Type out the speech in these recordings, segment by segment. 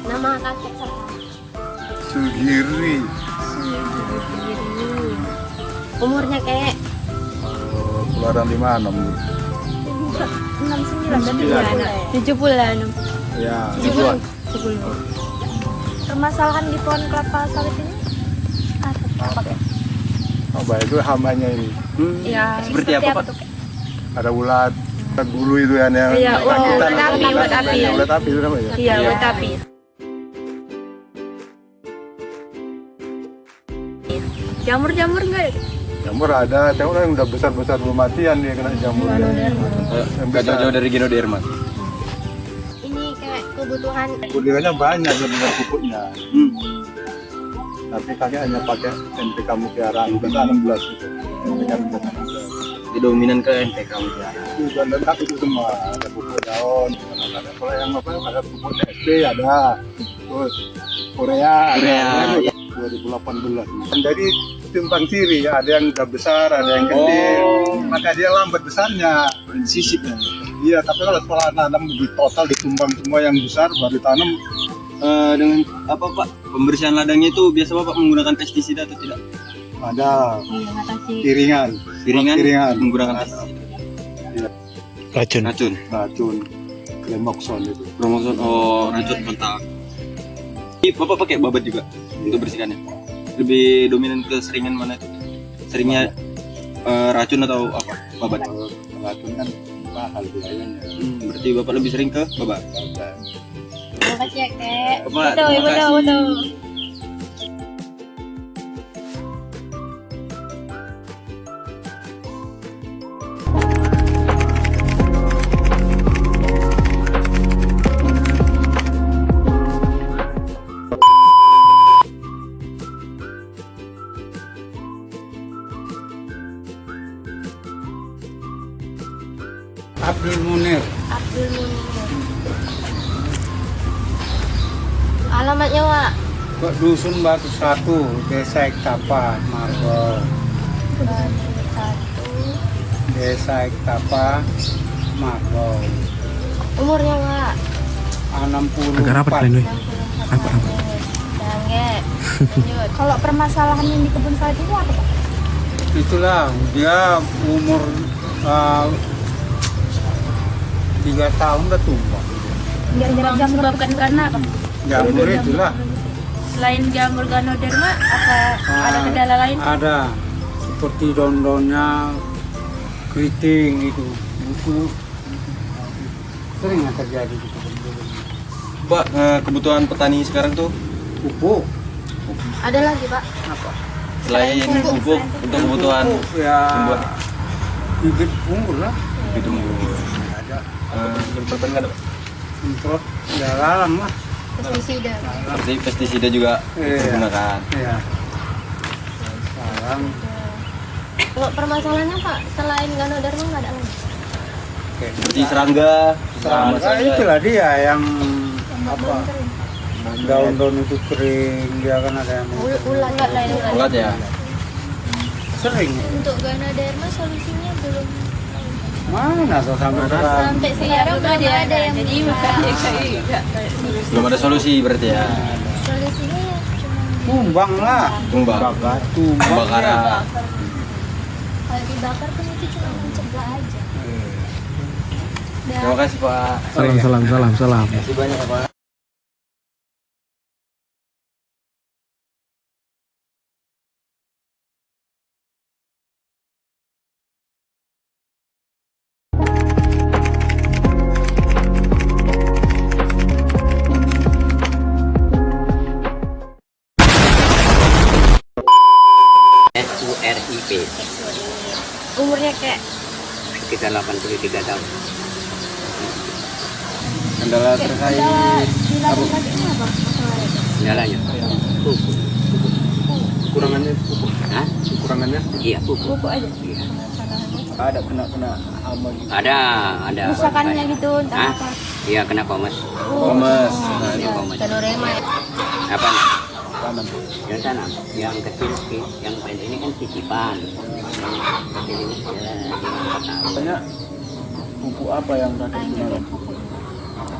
Nama kakek siapa? Sugiri. Sugiri. Umurnya kayak Keluaran 56. 69 berarti dia anak 70-an. Ya, 70. Permasalahan di pohon kelapa sawit ini apa ya? oh, baik itu hambanya ini. Ya, Seperti apa, Pak? tuh? Ada ulat bulu itu kan yang Iya, rakitan. ulat api. Ulat api itu namanya. Iya, ulat api. Jamur-jamur enggak? Jamur ada, jamur yang udah besar-besar belum matian dia kena jamur. Nggak jauh-jauh dari Ginoderma. ini kayak kebutuhan Kebutuhannya banyak sebenarnya pupuknya. Tapi kakek hanya pakai NPK Mutiara udah 16 gitu. NPK Mutiara 16. Jadi dominan ke NPK ya. Itu dan lengkap itu semua. Ada pupuk daun, ada kalau yang apa ada pupuk TSP ada. Terus Korea. 2018. Dari timbang siri ya, ada yang udah besar, ada yang kecil. Maka dia lambat besarnya. Sisip ya. Iya, tapi kalau setelah nanam di total ditumbang semua yang besar baru tanam. Dengan apa Pak? Pembersihan ladangnya itu biasa Bapak menggunakan pestisida atau tidak? Ada mengatasi piringan, Piringan menggunakan pestisida. racun, Lemoxon itu. Promoson racun kontak. Ini Bapak pakai babat juga untuk bersihkannya. Lebih dominan ke seringan mana itu? Seringnya racun atau apa? Babat. Kalau racun kan mahal biayanya. Berarti Bapak lebih sering ke babat. makasih ya kek. Bapak, Betul, terima kasih. betul. Abdul Munir, Abdul Munir. Alamatnya Wak? ke Dusun Batu 1, Desa Iktapa, Marbol. Batu 1. Desa Iktapa, Marbol. Umurnya Wak? 64. Agak rapat kalian, weh. 64 tahun. Lanjut. Lanjut. Kalau permasalahan yang di kebun sawit itu apa, Pak? Itulah dia umur 3 tahun udah tumbang. Jamur disebabkan karena apa? Jamur itulah Selain jamur Ganoderma, apa ada kendala lain? ada seperti daun-daunnya keriting gitu. Itu sering terjadi gitu. Pak, kebutuhan petani sekarang tuh Pupuk Ada lagi Pak? apa? selain pupuk untuk kebutuhan Pupuk ya Membuat. bibit unggul lah. ditunggu. Ada Penyemprotan nggak ada Pak? semprot dalam lah. Pestisida. Seperti pestisida juga Iya. digunakan. Ya. Sekarang Kalau permasalahannya Pak, selain Ganoderma nggak ada lagi? Seperti serangga. serangga itulah dia yang apa? Daun-daun itu kering, dia kan ada yang Ulat nggak lain Ulat ya. sering. Untuk Ganoderma solusinya belum. Mana so sampai sekarang? Sampai sekarang belum ada yang jadi bisa. makanya kayak Belum ada solusi berarti ya. Solusinya ya cuma Tumbang lah. Tumbang. Bakar. Tumbang. Kebakaran. kalau dibakar kan itu cuma mencegah aja. Terima kasih Pak. Salam. Terima kasih banyak ya, Pak. SURIP Umurnya kayak sekitar 83 tahun. Kendala terkait dilakukan ini apa masalahnya? Kendalanya pupuk. kurangannya pupuk. Hah? Kurangannya Iya pupuk. Pupuk aja. Iya. ada kena hama gitu. Ada. Kerusakannya gitu entah Hah? apa. Iya kena komes. Komes. Nah, ini komes. Tenorema ya. Apa? Tanam. Yang tanam. Yang kecil, yang pendek ini kan titipan. Yang kecil ini Katanya pupuk apa yang tadi kemarin?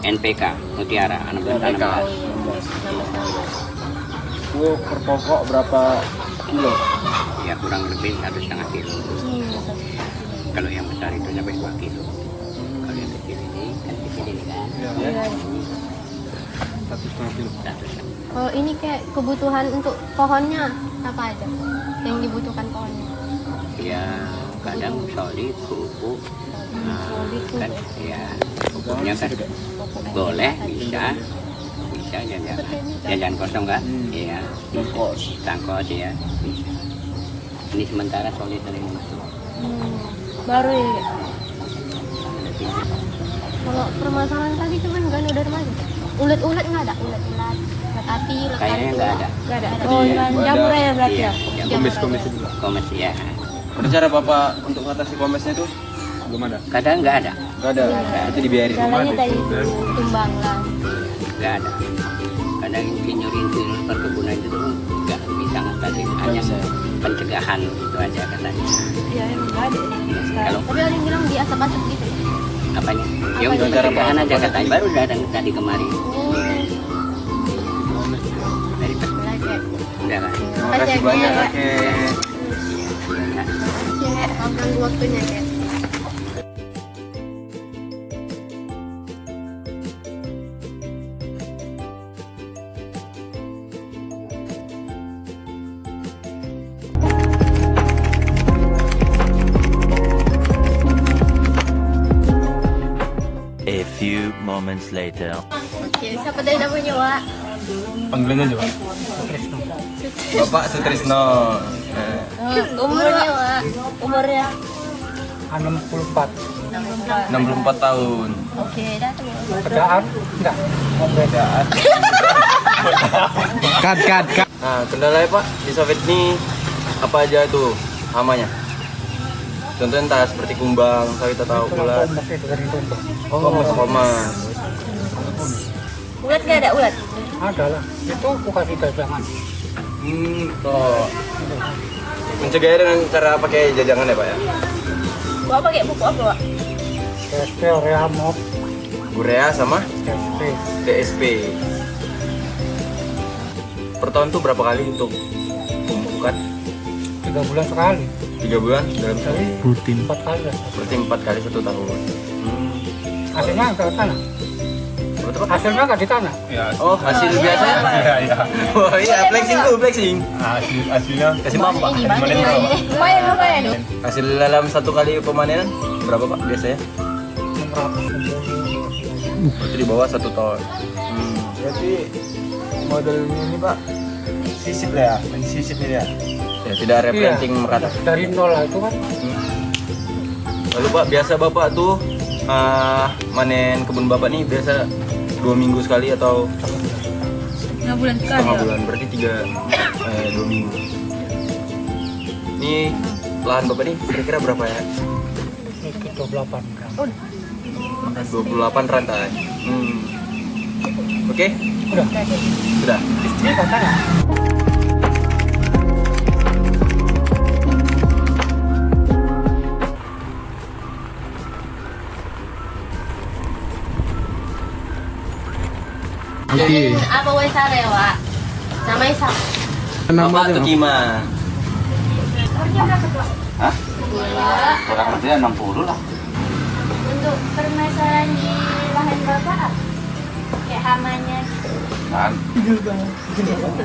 NPK Mutiara 16 NPK. tanaman. Itu per pokok berapa kilo? Ya kurang lebih 1,5 kilo. Kalau yang besar itu sampai 2 kilo. Kalau yang kecil ini kan kecil ini kan. Ya. 1,5 kilo. 1,5. Kalau ini kayak kebutuhan untuk pohonnya apa aja yang dibutuhkan pohonnya? Ya kadang solid pupuk. Nah, kan ya pupuknya kan boleh bisa jajan kosong kan? Iya. Tangkos ya bisa. Ini sementara solid dari masuk. Baru ya. Kalau permasalahan tadi cuman ganoderma aja. Ulet-ulet nggak ada, ulet api, ulet Kayaknya api. nggak ada. Nggak ada. Jadi, Jamur ya berarti Iya. ya. Komes itu. Komes ya. Cara Bapak untuk mengatasi komesnya itu belum ada. Kadang nggak ada. Enggak ada. Berarti dibiarin. Jalannya tadi tumbang lah. Nggak ada. Kadang insinyur perkebunan itu tuh nggak bisa ngatasi, hanya pencegahan itu aja katanya. Iya emang nggak ada. Kalau Tapi ada yang bilang di asap-asap gitu. apanya? Ya untuk Apa pencegahan aja katanya. Baru datang tadi kemarin. Dari Oke. udah kan. Terima kasih banyak. Oke. Oke, ambil waktunya ya. A few moments later. Oke, siapa tadi namanya, Wak? Panggilannya juga. Bapak Sutrisno. Umurnya, Wak? Umurnya 64. 64 tahun. Oke, datang. Kerjaan? Enggak. Perbedaan. Cut. Nah, kendalanya Pak di sawit ini apa aja tuh hamanya? Contohnya entah seperti kumbang, sawit atau ulat. Masih dari tumbang. Oh, komas. Ulat nggak ada ulat? Ada lah. Itu bukan jajangan. Oh. Mencegahnya dengan cara pakai jajangan ya Pak ya? Wak pakai pupuk apa, Wak? TSP, Rehamop, Urea sama TSP. TSP. Per tahun tuh berapa kali untuk pemupukan? 3 bulan sekali. 3 bulan dalam Jadi Rutin. 4 kali lah. berarti 4 kali 1 tahun. Hasilnya nggak di tanah. Betul Pak? Hasilnya nggak di tanah. Oh, hasil biasa? Iya. Oh iya, flexing dulu, flexing. Hasilnya Kasih Bapak. Lumayan. Hasil dalam 1 kali pemanenan berapa Pak biasanya? 600. Berarti di bawah 1 ton. berarti modelnya ini Pak sisip lah ya, sisip ini ya. Ya, tidak replanting merata. Dari nol lah itu kan. Lalu Pak, biasa Bapak tuh manen kebun Bapak nih biasa 2 minggu sekali atau Nggak bulan sekali setengah ya. bulan? Berarti 2 minggu. Ini lahan Bapak nih kira-kira berapa ya? Sedikit 28 gram. 28 rantai. Oke? Udah. Sudah. Istri katanya. Oke. Apa wes Sarewa? Nama Isa. Bapak atau Kima? Hah? Kurang lebih 60 lah. Untuk permasalahan di lahan bapak apa? Kayak hamanya. Kan?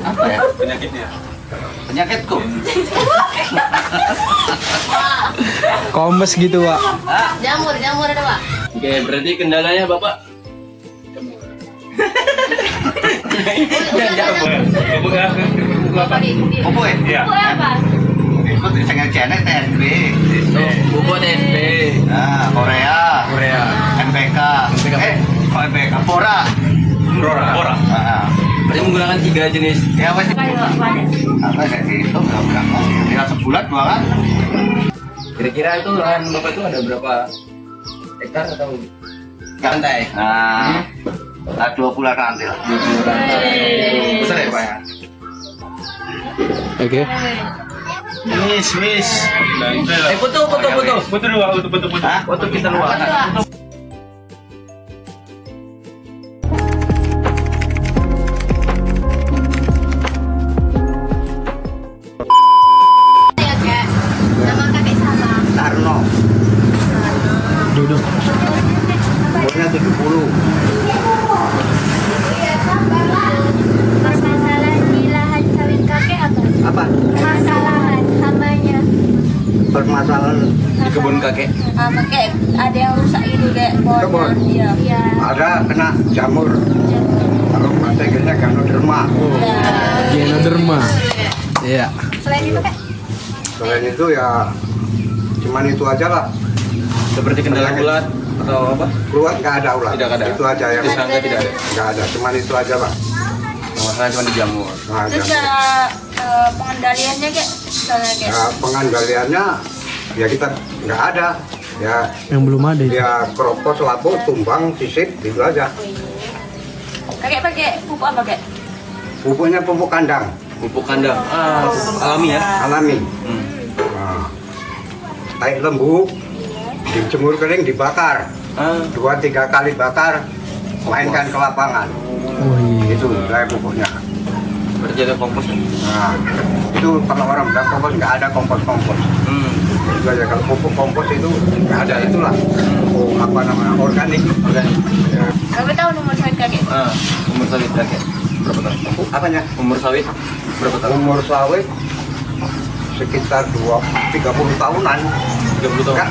Apa ya? Penyakitnya? Penyakitku. Komes gitu, Pak. Jamur ada pak. Oke, berarti kendalanya Bapak? Bapak di. Pupuk ya? Iya. Itu apa? Ikut saya channel TSB. Pupuk TSB. Nah, Korea. MPK. Kok MPK? Pora. Bora. Nah, Berarti menggunakan 3 jenis. ya wes. Kayak apa? Apa kayak gitu? Berapa? Ya sebulan 2 kan? Kira-kira itu lahan Bapak itu ada berapa hektar atau lantai? Nah, 20 nanti lah. Besar ya Pak ya? Oke. Wis. Foto. Foto dulu, foto. Hah? Foto kita luar. Ya kak. Nama kakek sama. Tarno. Duduk. Umurnya 70. Permasalahan di lahan sawit kakek apa? Apa? Permasalahan hamanya. Permasalahan Di kebun kakek. Kayak ada yang rusak itu kayak Kebun? pohon. Iya. ada kena jamur. Kalau bahasa Inggrisnya ganoderma. Genoderma. Iya. Selain itu kak? Selain itu ya cuman itu aja lah. Seperti kendala ulat atau apa? Keluar nggak ada ulah. Tidak ada. Itu aja yang Disangka tidak ada. nggak ada. Cuman itu aja pak. Masalah cuma di jamur. Nah, Terus jamur. pengendaliannya kayak misalnya kayak Ya, pengandaliannya ya kita nggak ada. Ya Yang belum ada itu. ya keropos, lapuk, tumbang, sisip itu aja. kakek pakai pupuk apa kak? Pupuknya pupuk kandang Pupuk kandang. Alami ya. alami. Hmm. Nah, tai lembu dijemur kering dibakar. 2-3 kali bakar, mainkan ke lapangan. Oh iya. Itu saya pupuknya. Berarti ada kompos ya? Nah, itu kalau orang bilang kompos nggak ada kompos. Itu aja kalau pupuk kompos itu nggak ada itulah. Oh, apa namanya organik. Ya. Berapa tahun umur sawit kakek? Umur sawit kakek berapa tahun? Apanya? Umur sawit berapa tahun? Umur sawit sekitar 30 tahunan. 30 tahun. Nggak,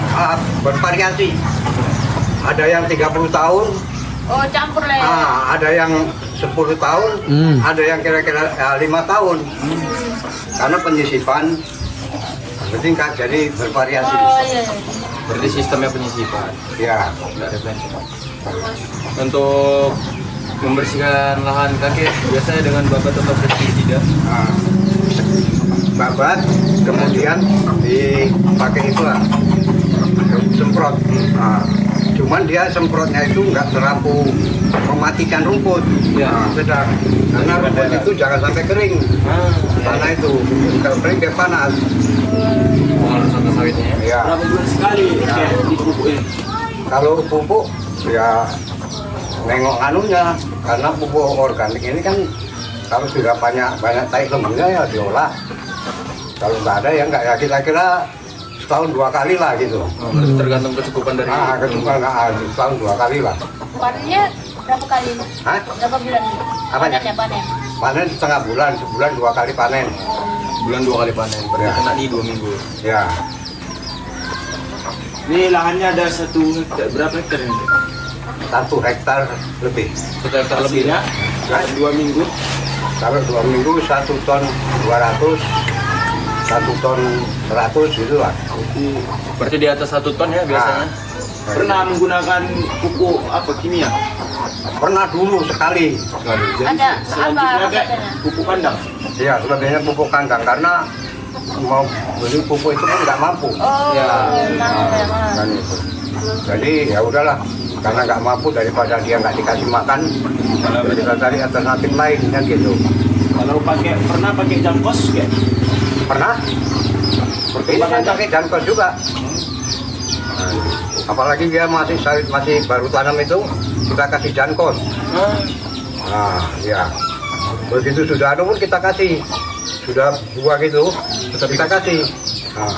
bervariasi. Ada yang 30 tahun, Oh campur lah ya. ada yang 10 tahun, ada yang kira-kira 5 tahun. Karena penyisipan bertingkat, jadi bervariasi. Oh iya. Berarti sistemnya penyisipan. Ya, Nggak ada plan. Untuk membersihkan lahan kakek biasanya dengan babat atau pestisida. nah, babat, kemudian dipakai itulah semprot. Nah, cuman dia semprotnya itu nggak terlalu mematikan rumput. Ya. Nah, sedang karena rumput itu jangan sampai kering. Tanah itu kalau kering dia panas. Pengaruh ke sawitnya ya. Ya. Berapa bulan sekali dipupukin? Kalau pupuk ya nengok anunya, karena pupuk organik ini kan kalau sudah banyak tai lembunya ya diolah. Kalau nggak ada ya nggak, ya kira-kira setahun 2 kali lah gitu. Berarti tergantung kecukupan dari Kecukupan nggak ada, setahun 2 kali lah. Panennya berapa kali? Hah? Berapa bulan? Apanya? Panen. Panen setengah bulan, sebulan 2 kali panen. bulan 2 kali panen. Berarti Ya. kena di 2 minggu. Ya, Ini lahannya ada 1 hektar, berapa hektar ini? 1 hektar lebih. 1 hektar lebih ya. Nah, 2 minggu. kalau 2 minggu 1 ton 200, 1 ton 100 gitu lah. Berarti di atas 1 ton ya biasanya. Pernah menggunakan pupuk apa kimia? Pernah dulu sekali. Ada apa Selanjutnya kayak rasanya? pupuk kandang. Iya, selebihnya pupuk kandang karena mau beli pupuk itu kan nggak mampu. Oh, Ya. Kan itu. Jadi ya udahlah, karena nggak mampu daripada dia nggak dikasih makan, kita cari alternatif lain kan gitu. Kalau pernah pakai jangkos kayak Pernah? Ini saya pakai jangkos juga. Nah, apalagi dia masih sawit, masih baru tanam itu kita kasih jangkos. Nah, ya. Begitu sudah anu pun kita kasih. Sudah buah gitu, kita kasih. Nah,